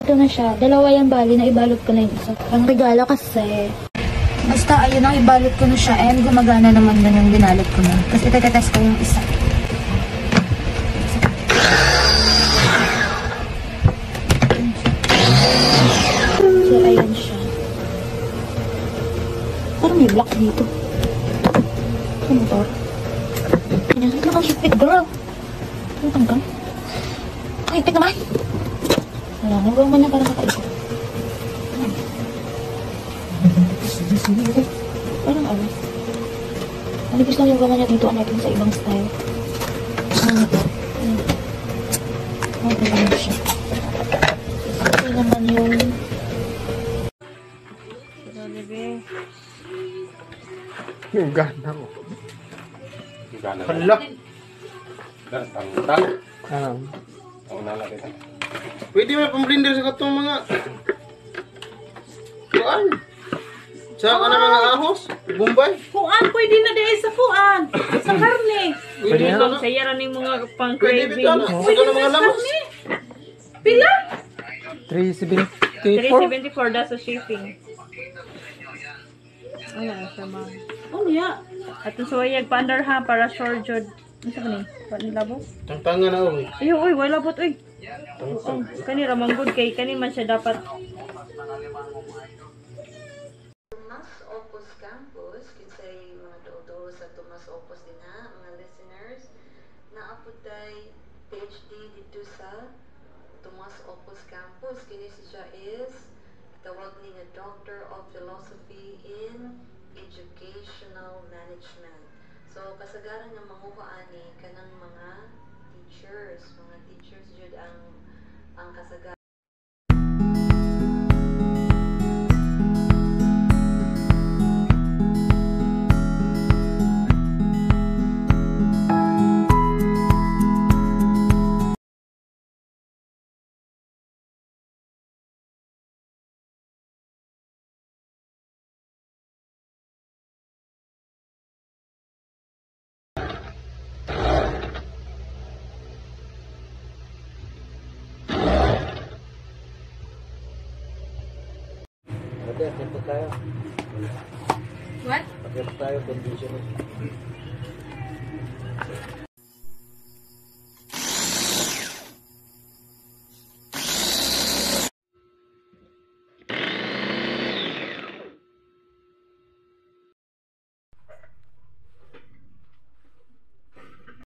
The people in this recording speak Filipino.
ito na siya. Dalawa yung bali na ibalot ko na yung isa. Ang regalo kasi. Basta ayun ang ibalot ko na siya and gumagana naman din yung binalot ko na. Tapos itatest ko yung isa. So ayun siya. Parang may black dito. Ano motor? Kanya ka kang hipit, girl. Ano tanggal? Ang hipit naman. Wala, nagawa man na parang kakaisip. Parang ano? Manipis lang yung gawa niya dito. Ano natin sa ibang style. Ano ito? Ano ito siya? Ito naman yung... Yung gana ko. Yung gana ko. Hala! Tang-tang. Ang nalapit. Pwede may pang-blender sa katong mga... Kuan? Sa ka na mga ahos? Bombay? Kuan, pwede na dahil sa kuan. Sa karne. Pwede na. Sayara ni mga Pwede pang-craving. bitaw na. Pwede na mga lamas. Pila? 374. 374 da sa shipping. Ano sa mga? Ano ya? At sa wayag pandar ha para sure jud. Ano sa kani? Wa ni labo? Tangtangan na uy. Ayo oy, wala bot oy. Kani ra manggod kay kani man siya dapat. Tomas Opus Campus, kinsay mga dodo sa Tomas Opus din ha, mga listeners, naaputay PhD dito sa Tomas Opus Campus. Kini siya is tawag ni nga Doctor of Philosophy in Educational Management. So kasagaran nga manguhaani kanang mga teachers jud ang kasagaran. Ate, atin pa tayo. What? Atin pa tayo, condition.